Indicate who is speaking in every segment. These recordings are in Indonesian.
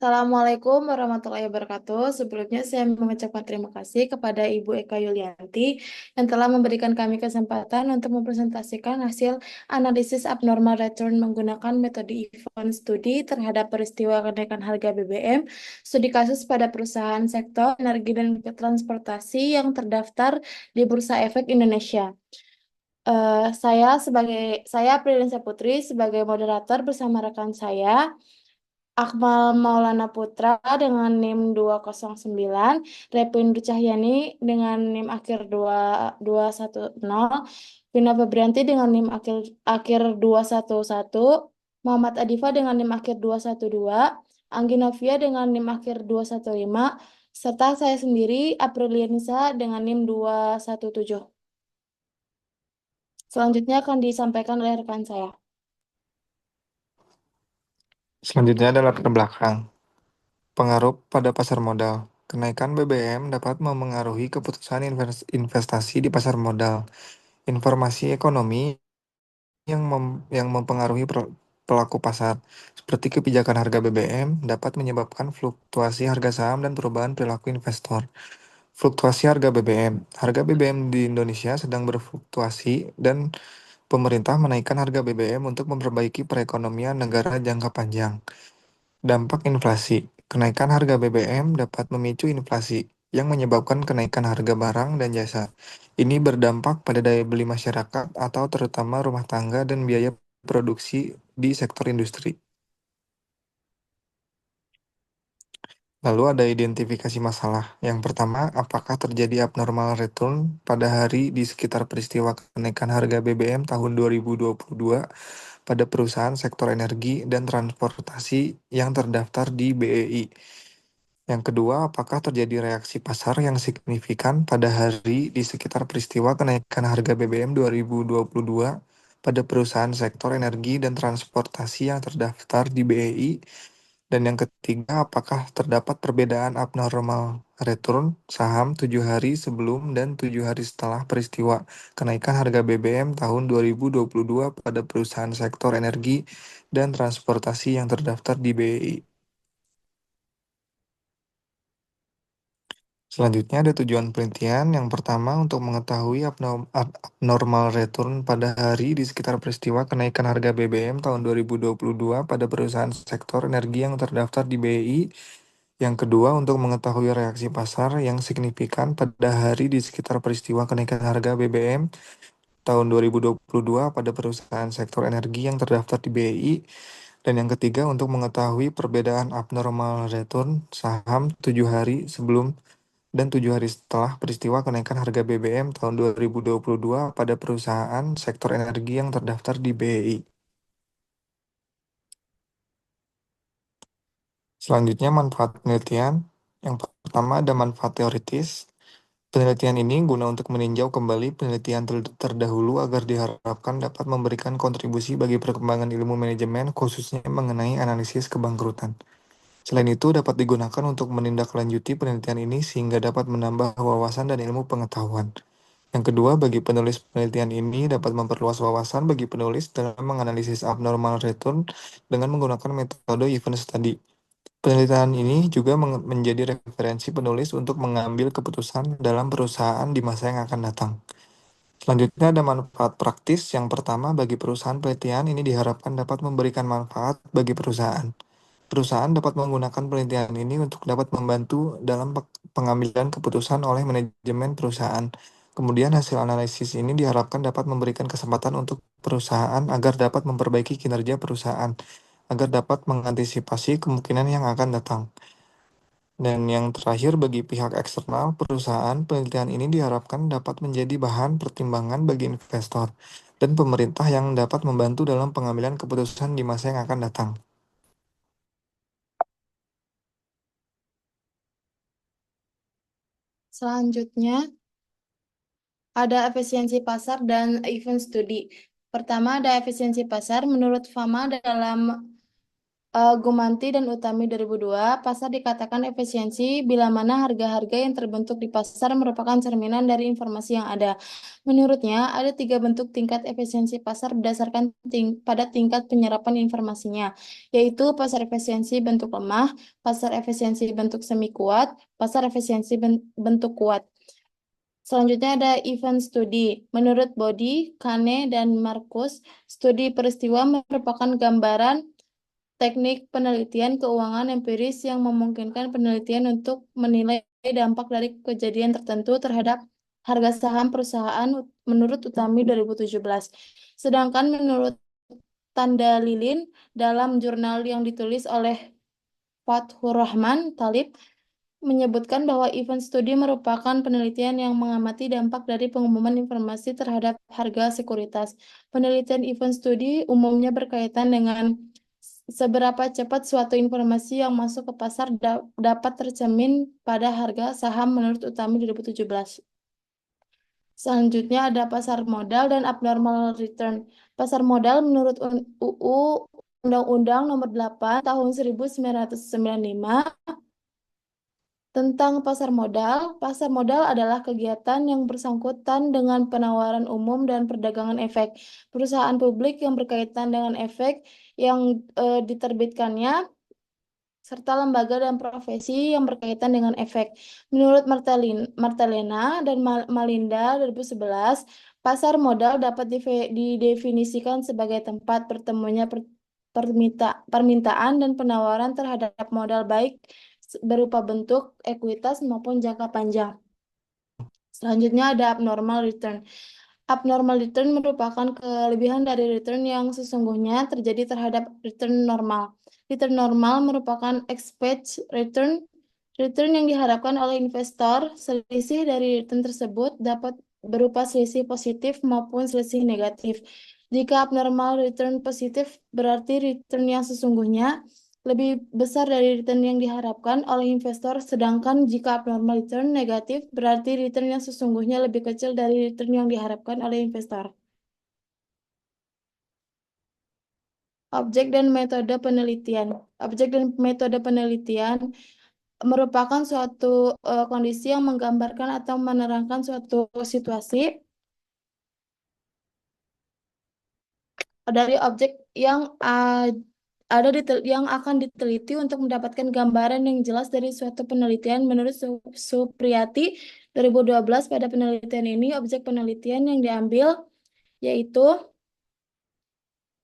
Speaker 1: Assalamualaikum warahmatullahi wabarakatuh. Sebelumnya saya mengucapkan terima kasih kepada Ibu Eka Yulianti yang telah memberikan kami kesempatan untuk mempresentasikan hasil analisis abnormal return menggunakan metode event study terhadap peristiwa kenaikan harga BBM, studi kasus pada perusahaan sektor energi dan transportasi yang terdaftar di Bursa Efek Indonesia. Saya Prilinsa Putri sebagai moderator bersama rekan saya Akmal Maulana Putra dengan NIM 209, Repin Cahyani dengan NIM akhir 2210, Vina Febrianti dengan NIM akhir 211, Muhammad Adifa dengan NIM akhir 212, Anggi Novia dengan NIM akhir 215, serta saya sendiri Aprilianisa dengan NIM 217. Selanjutnya akan disampaikan oleh rekan saya.
Speaker 2: Selanjutnya adalah latar belakang. Pengaruh pada pasar modal. Kenaikan BBM dapat memengaruhi keputusan investasi di pasar modal. Informasi ekonomi yang mempengaruhi pelaku pasar, seperti kebijakan harga BBM, dapat menyebabkan fluktuasi harga saham dan perubahan perilaku investor. Fluktuasi harga BBM. Harga BBM di Indonesia sedang berfluktuasi dan pemerintah menaikkan harga BBM untuk memperbaiki perekonomian negara jangka panjang. Dampak inflasi. Kenaikan harga BBM dapat memicu inflasi yang menyebabkan kenaikan harga barang dan jasa. Ini berdampak pada daya beli masyarakat atau terutama rumah tangga dan biaya produksi di sektor industri. Lalu ada identifikasi masalah. Yang pertama, apakah terjadi abnormal return pada hari di sekitar peristiwa kenaikan harga BBM tahun 2022 pada perusahaan sektor energi dan transportasi yang terdaftar di BEI. Yang kedua, apakah terjadi reaksi pasar yang signifikan pada hari di sekitar peristiwa kenaikan harga BBM 2022 pada perusahaan sektor energi dan transportasi yang terdaftar di BEI? Dan yang ketiga, apakah terdapat perbedaan abnormal return saham 7 hari sebelum dan 7 hari setelah peristiwa kenaikan harga BBM tahun 2022 pada perusahaan sektor energi dan transportasi yang terdaftar di BEI? Selanjutnya ada tujuan penelitian. Yang pertama, untuk mengetahui abnormal return pada hari di sekitar peristiwa kenaikan harga BBM tahun 2022 pada perusahaan sektor energi yang terdaftar di BI. Yang kedua, untuk mengetahui reaksi pasar yang signifikan pada hari di sekitar peristiwa kenaikan harga BBM tahun 2022 pada perusahaan sektor energi yang terdaftar di BI. Dan yang ketiga, untuk mengetahui perbedaan abnormal return saham 7 hari sebelum dan 7 hari setelah peristiwa kenaikan harga BBM tahun 2022 pada perusahaan sektor energi yang terdaftar di BEI. Selanjutnya, manfaat penelitian. Yang pertama ada manfaat teoritis. Penelitian ini guna untuk meninjau kembali penelitian terdahulu agar diharapkan dapat memberikan kontribusi bagi perkembangan ilmu manajemen, khususnya mengenai analisis kebangkrutan. Selain itu, dapat digunakan untuk menindaklanjuti penelitian ini sehingga dapat menambah wawasan dan ilmu pengetahuan. Yang kedua, bagi penulis penelitian ini dapat memperluas wawasan bagi penulis dalam menganalisis abnormal return dengan menggunakan metode event study. Penelitian ini juga menjadi referensi penulis untuk mengambil keputusan dalam perusahaan di masa yang akan datang. Selanjutnya ada manfaat praktis. Yang pertama, bagi perusahaan penelitian ini diharapkan dapat memberikan manfaat bagi perusahaan. Perusahaan dapat menggunakan penelitian ini untuk dapat membantu dalam pengambilan keputusan oleh manajemen perusahaan. Kemudian hasil analisis ini diharapkan dapat memberikan kesempatan untuk perusahaan agar dapat memperbaiki kinerja perusahaan, agar dapat mengantisipasi kemungkinan yang akan datang. Dan yang terakhir, bagi pihak eksternal perusahaan, penelitian ini diharapkan dapat menjadi bahan pertimbangan bagi investor dan pemerintah yang dapat membantu dalam pengambilan keputusan di masa yang akan datang.
Speaker 1: Selanjutnya, ada efisiensi pasar dan event study. Pertama, ada efisiensi pasar. Menurut Fama, dalam Gumanti dan Utami 2002, pasar dikatakan efisiensi bila mana harga-harga yang terbentuk di pasar merupakan cerminan dari informasi yang ada. Menurutnya, ada tiga bentuk tingkat efisiensi pasar berdasarkan pada tingkat penyerapan informasinya, yaitu pasar efisiensi bentuk lemah, pasar efisiensi bentuk semi kuat, pasar efisiensi bentuk kuat. Selanjutnya ada event study. Menurut Body, Kane, dan Marcus, studi peristiwa merupakan gambaran teknik penelitian keuangan empiris yang memungkinkan penelitian untuk menilai dampak dari kejadian tertentu terhadap harga saham perusahaan menurut Utami 2017. Sedangkan menurut Tanda Lilin dalam jurnal yang ditulis oleh Fathur Rahman Talib menyebutkan bahwa event studi merupakan penelitian yang mengamati dampak dari pengumuman informasi terhadap harga sekuritas. Penelitian event studi umumnya berkaitan dengan seberapa cepat suatu informasi yang masuk ke pasar dapat tercermin pada harga saham menurut Utami 2017. Selanjutnya ada pasar modal dan abnormal return. Pasar modal menurut UU Undang-Undang Nomor 8 Tahun 1995 tentang pasar modal. Pasar modal adalah kegiatan yang bersangkutan dengan penawaran umum dan perdagangan efek. Perusahaan publik yang berkaitan dengan efek yang diterbitkannya serta lembaga dan profesi yang berkaitan dengan efek. Menurut Martelena dan Malinda 2011, pasar modal dapat didefinisikan sebagai tempat bertemunya permintaan dan penawaran terhadap modal baik berupa bentuk ekuitas maupun jangka panjang. Selanjutnya ada abnormal return. Abnormal return merupakan kelebihan dari return yang sesungguhnya terjadi terhadap return normal. Return normal merupakan expected return. Return yang diharapkan oleh investor. Selisih dari return tersebut dapat berupa selisih positif maupun selisih negatif. Jika abnormal return positif berarti return yang sesungguhnya lebih besar dari return yang diharapkan oleh investor, sedangkan jika abnormal return negatif, berarti return yang sesungguhnya lebih kecil dari return yang diharapkan oleh investor. Objek dan metode penelitian. Objek dan metode penelitian merupakan suatu kondisi yang menggambarkan atau menerangkan suatu situasi dari objek yang yang akan diteliti untuk mendapatkan gambaran yang jelas dari suatu penelitian. Menurut Supriyati 2012, pada penelitian ini objek penelitian yang diambil yaitu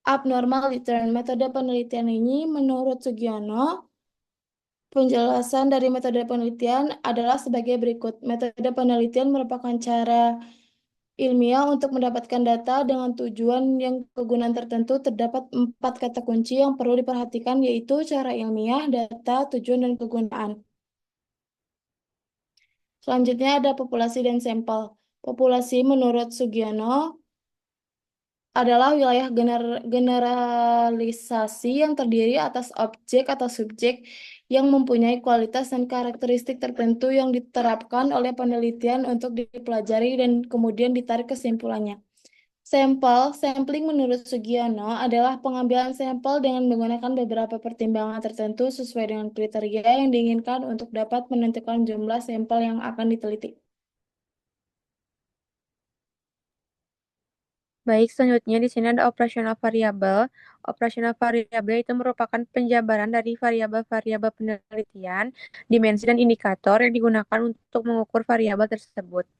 Speaker 1: abnormal return. Metode penelitian ini menurut Sugiono, penjelasan dari metode penelitian adalah sebagai berikut. Metode penelitian merupakan cara ilmiah untuk mendapatkan data dengan tujuan yang kegunaan tertentu. Terdapat 4 kata kunci yang perlu diperhatikan, yaitu cara ilmiah, data, tujuan, dan kegunaan. Selanjutnya ada populasi dan sampel. Populasi menurut Sugiono adalah wilayah generalisasi yang terdiri atas objek atau subjek yang mempunyai kualitas dan karakteristik tertentu yang diterapkan oleh penelitian untuk dipelajari dan kemudian ditarik kesimpulannya. Sampling menurut Sugiono adalah pengambilan sampel dengan menggunakan beberapa pertimbangan tertentu sesuai dengan kriteria yang diinginkan untuk dapat menentukan jumlah sampel yang akan diteliti.
Speaker 3: Baik, selanjutnya di sini ada operasional variabel. Operasional variabel itu merupakan penjabaran dari variabel-variabel penelitian, dimensi, dan indikator yang digunakan untuk mengukur variabel tersebut.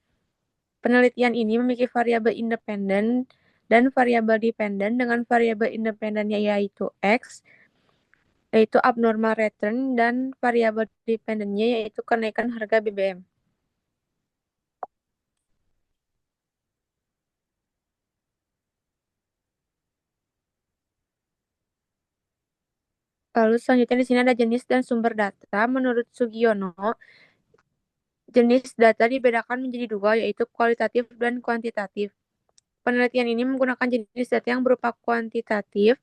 Speaker 3: Penelitian ini memiliki variabel independen dan variabel dependen. Dengan variabel independennya yaitu X, yaitu abnormal return, dan variabel dependennya yaitu kenaikan harga BBM. Lalu selanjutnya di sini ada jenis dan sumber data. Menurut Sugiono, jenis data dibedakan menjadi dua, yaitu kualitatif dan kuantitatif. Penelitian ini menggunakan jenis data yang berupa kuantitatif.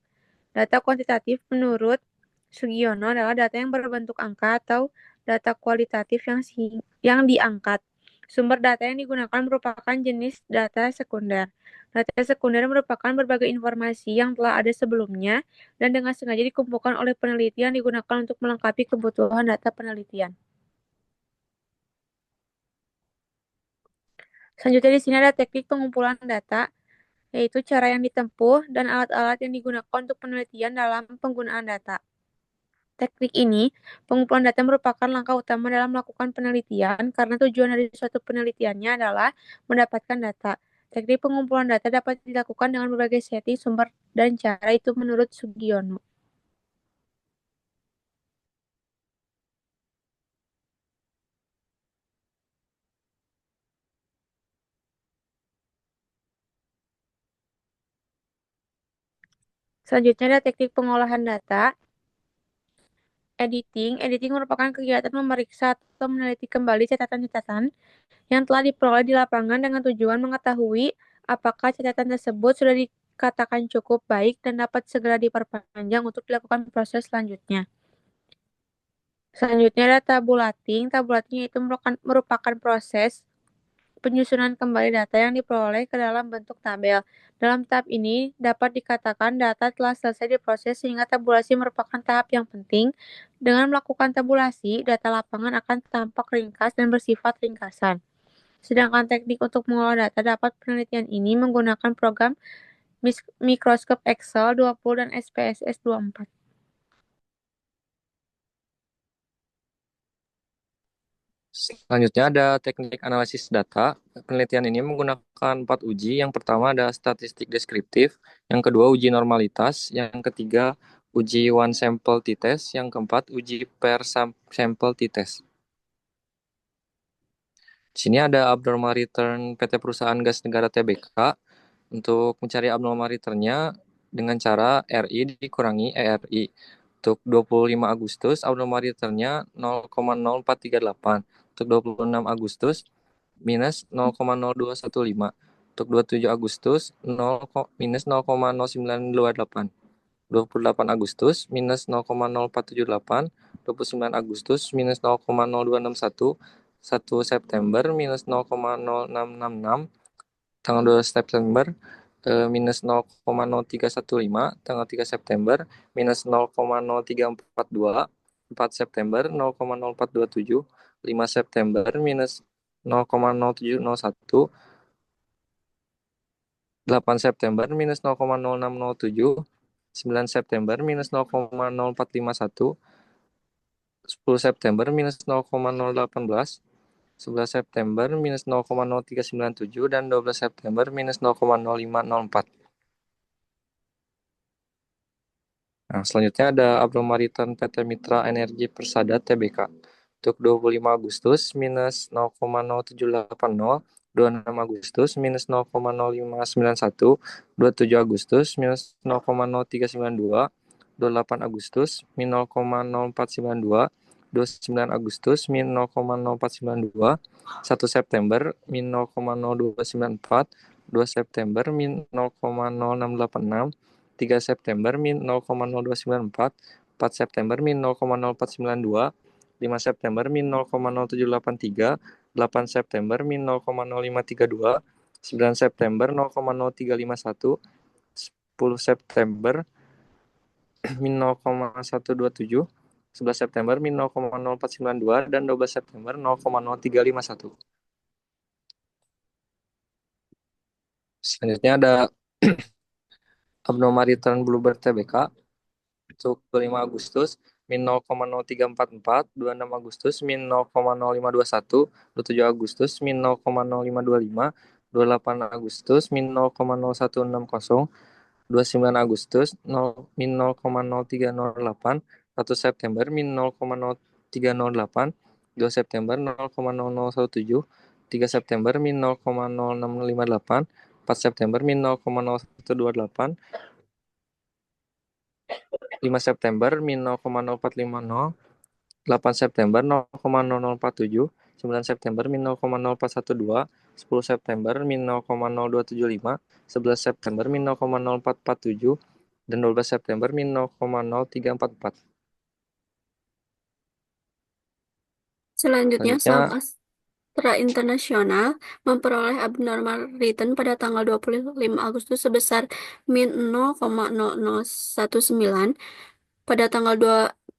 Speaker 3: Data kuantitatif menurut Sugiono adalah data yang berbentuk angka atau data kualitatif yang diangkat. Sumber data yang digunakan merupakan jenis data sekunder. Data sekunder merupakan berbagai informasi yang telah ada sebelumnya dan dengan sengaja dikumpulkan oleh peneliti yang digunakan untuk melengkapi kebutuhan data penelitian. Selanjutnya di sini ada teknik pengumpulan data, yaitu cara yang ditempuh dan alat-alat yang digunakan untuk penelitian dalam penggunaan data. Teknik ini, pengumpulan data merupakan langkah utama dalam melakukan penelitian karena tujuan dari suatu penelitiannya adalah mendapatkan data. Teknik pengumpulan data dapat dilakukan dengan berbagai setting sumber dan cara itu menurut Sugiono. Selanjutnya ada teknik pengolahan data. Editing merupakan kegiatan memeriksa atau meneliti kembali catatan-catatan yang telah diperoleh di lapangan dengan tujuan mengetahui apakah catatan tersebut sudah dikatakan cukup baik dan dapat segera diperpanjang untuk dilakukan proses selanjutnya. Selanjutnya ada tabulating. Tabulating itu merupakan proses penyusunan kembali data yang diperoleh ke dalam bentuk tabel. Dalam tahap ini, dapat dikatakan data telah selesai diproses sehingga tabulasi merupakan tahap yang penting. Dengan melakukan tabulasi, data lapangan akan tampak ringkas dan bersifat ringkasan. Sedangkan teknik untuk mengolah data dapat penelitian ini menggunakan program Microsoft Excel 20 dan SPSS 24.
Speaker 4: Selanjutnya ada teknik analisis data. Penelitian ini menggunakan 4 uji. Yang pertama ada statistik deskriptif, yang kedua uji normalitas, yang ketiga uji one sample t-test, yang keempat uji per sample t-test. Di sini ada abnormal return PT Perusahaan Gas Negara Tbk. Untuk mencari abnormal returnnya dengan cara RI dikurangi ERI. Untuk 25 Agustus, abnormal returnnya 0,0438. Untuk 26 Agustus, minus 0,0215. Untuk 27 Agustus, minus 0,0928. 28 Agustus, minus 0,0478. 29 Agustus, minus 0,0261. 1 September, minus 0,0666. Tanggal 2 September, minus 0,0315. Tanggal 3 September, minus 0,0342. 4 September, 0,0427. 5 September, minus 0,0701. 8 September, minus 0,0607. 9 September, minus 0,0451. 10 September, minus 0,018. 11 September, minus 0,0397. Dan 12 September, minus 0,0504. Nah, selanjutnya ada abnormal return PT Mitra Energi Persada Tbk. Untuk 25 Agustus, minus 0,0780. 26 Agustus, minus 0,0591. 27 Agustus, minus 0,0392. 28 Agustus, min 0,0492. 29 Agustus, min 0,0492. 1 September, min 0,0294. 2 September, min 0,0686. 3 September, min 0,0294. 4 September, min 0,0492. 5 September, min 0,0783. 8 September, min 0,0532. 9 September, 0,0351. 10 September, min 0,127. 11 September, min 0,0492. Dan 12 September, 0,0351. Selanjutnya ada abnormal return Bluebird Tbk. Untuk 25 Agustus, min 0,0344. 26 Agustus, min 0,0521. 27 Agustus, min 0,0525. 28 Agustus, min 0,0160. 29 Agustus, min 0,0308. 1 September, min 0,0308. 2 September, 0,0017. 3 September, min 0,0658. 4 September, min 0,0128. 5 September, min 0,0450. 8 September, 0,0047. 9 September, min 0,0412. 10 September, min 0,0275. 11 September, min 0,0447. Dan 12 September, min 0,0344.
Speaker 5: Selanjutnya,
Speaker 4: Selanjutnya,
Speaker 5: Salmas. Mitra Internasional memperoleh abnormal return pada tanggal 25 Agustus sebesar min 0,0019. Pada tanggal 26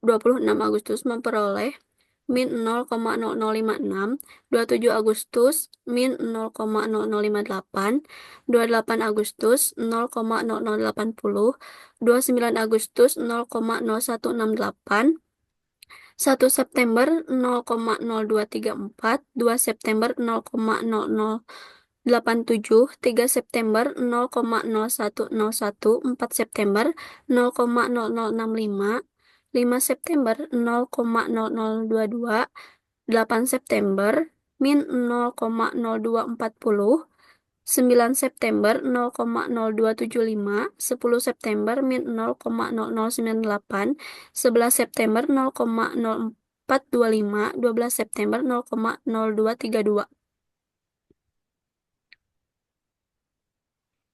Speaker 5: Agustus memperoleh min 0,0056, 27 Agustus min 0,0058, 28 Agustus 0,0080, 29 Agustus 0,0168, 1 September 0,0234, 2 September 0,0087, 3 September 0,0101, 4 September 0,0065, 5 September 0,0022, 8 September min 0,0240, 9 September 0,0275, 10 September min 0,0098, 11 September 0,0425, 12 September 0,0232.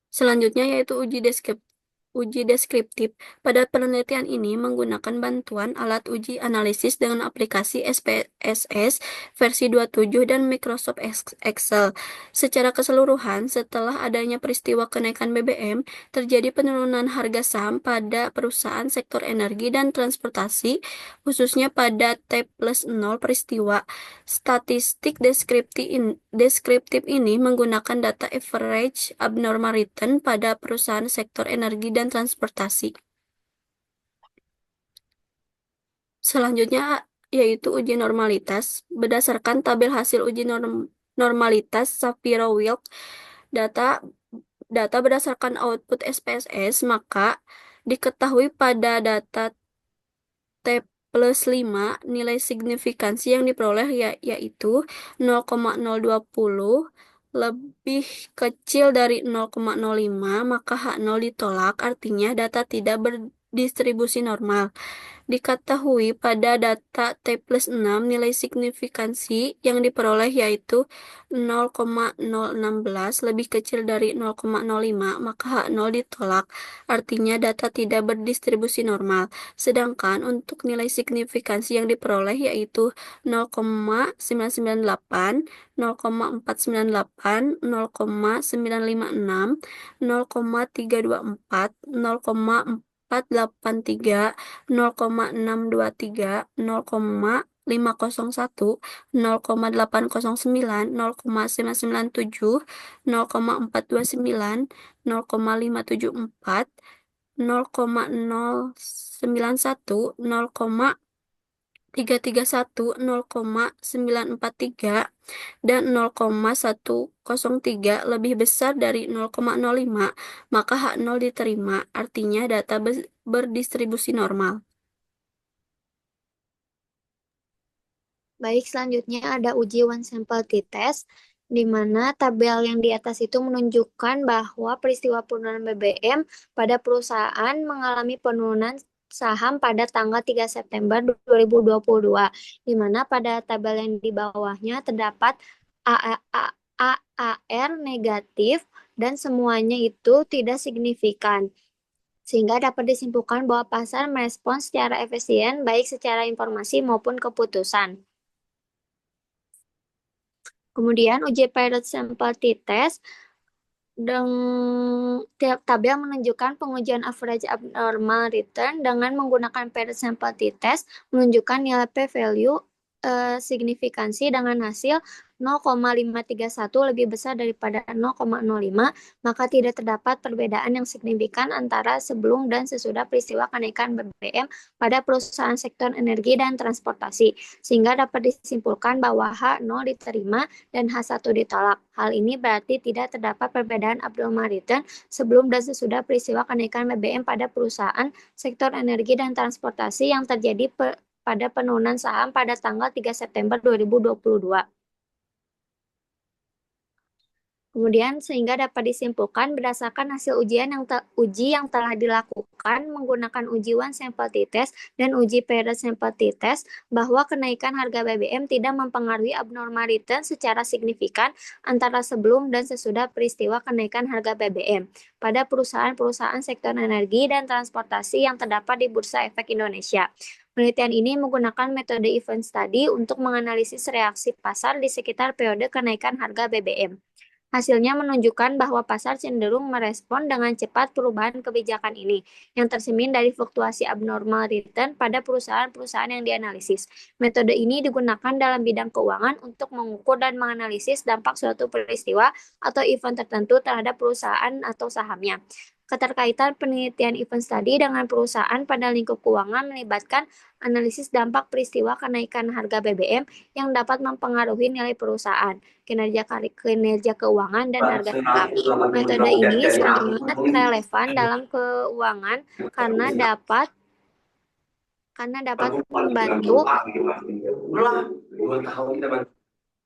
Speaker 5: Selanjutnya yaitu uji deskriptif. Pada penelitian ini menggunakan bantuan alat uji analisis dengan aplikasi SPSS versi 27 dan Microsoft Excel. Secara keseluruhan, setelah adanya peristiwa kenaikan BBM, terjadi penurunan harga saham pada perusahaan sektor energi dan transportasi, khususnya pada T+0 peristiwa. Statistik deskriptif ini menggunakan data average abnormal return pada perusahaan sektor energi dan transportasi. Selanjutnya yaitu uji normalitas. Berdasarkan tabel hasil uji normalitas Shapiro-Wilk data berdasarkan output SPSS, maka diketahui pada data T+5 nilai signifikansi yang diperoleh yaitu 0,020 lebih kecil dari 0,05, maka H0 ditolak, artinya data tidak berdistribusi normal. Diketahui pada data T+6 nilai signifikansi yang diperoleh yaitu 0,016 lebih kecil dari 0,05, maka H0 ditolak, artinya data tidak berdistribusi normal. Sedangkan untuk nilai signifikansi yang diperoleh yaitu 0,998, 0,498, 0,956, 0,324, 0,483, 0,623, 0,501, 0,809, 0,997, 0,429, 0,574, 0,091, 0,331, 0,943, dan 0,103 lebih besar dari 0,05, maka H0 diterima, artinya data berdistribusi normal.
Speaker 6: Baik, selanjutnya ada uji one sample t-test, di mana tabel yang di atas itu menunjukkan bahwa peristiwa penurunan BBM pada perusahaan mengalami penurunan saham pada tanggal 3 September 2022, di mana pada tabel yang di bawahnya terdapat AAR negatif dan semuanya itu tidak signifikan. Sehingga dapat disimpulkan bahwa pasar merespons secara efisien baik secara informasi maupun keputusan. Kemudian uji pilot sample t-test tabel menunjukkan pengujian average abnormal return dengan menggunakan pilot sample t-test menunjukkan nilai p-value signifikansi dengan hasil 0,531 lebih besar daripada 0,05, maka tidak terdapat perbedaan yang signifikan antara sebelum dan sesudah peristiwa kenaikan BBM pada perusahaan sektor energi dan transportasi, sehingga dapat disimpulkan bahwa H0 diterima dan H1 ditolak. Hal ini berarti tidak terdapat perbedaan abnormal return sebelum dan sesudah peristiwa kenaikan BBM pada perusahaan sektor energi dan transportasi yang terjadi pada penurunan saham pada tanggal 3 September 2022. Kemudian sehingga dapat disimpulkan berdasarkan hasil uji yang telah dilakukan menggunakan uji one sample t-test dan uji paired sample t-test bahwa kenaikan harga BBM tidak mempengaruhi abnormal return secara signifikan antara sebelum dan sesudah peristiwa kenaikan harga BBM pada perusahaan-perusahaan sektor energi dan transportasi yang terdapat di Bursa Efek Indonesia. Penelitian ini menggunakan metode event study untuk menganalisis reaksi pasar di sekitar periode kenaikan harga BBM. Hasilnya menunjukkan bahwa pasar cenderung merespon dengan cepat perubahan kebijakan ini, yang tercermin dari fluktuasi abnormal return pada perusahaan-perusahaan yang dianalisis. Metode ini digunakan dalam bidang keuangan untuk mengukur dan menganalisis dampak suatu peristiwa atau event tertentu terhadap perusahaan atau sahamnya. Keterkaitan penelitian event study dengan perusahaan pada lingkup keuangan melibatkan analisis dampak peristiwa kenaikan harga BBM yang dapat mempengaruhi nilai perusahaan, kinerja keuangan, dan harga saham. Metode ini sangat relevan dalam keuangan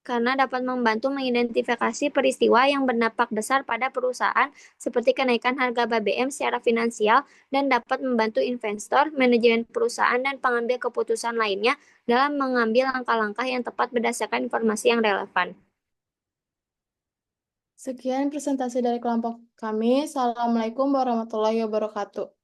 Speaker 6: karena dapat membantu mengidentifikasi peristiwa yang berdampak besar pada perusahaan seperti kenaikan harga BBM secara finansial dan dapat membantu investor, manajemen perusahaan, dan pengambil keputusan lainnya dalam mengambil langkah-langkah yang tepat berdasarkan informasi yang relevan.
Speaker 1: Sekian presentasi dari kelompok kami. Assalamualaikum warahmatullahi wabarakatuh.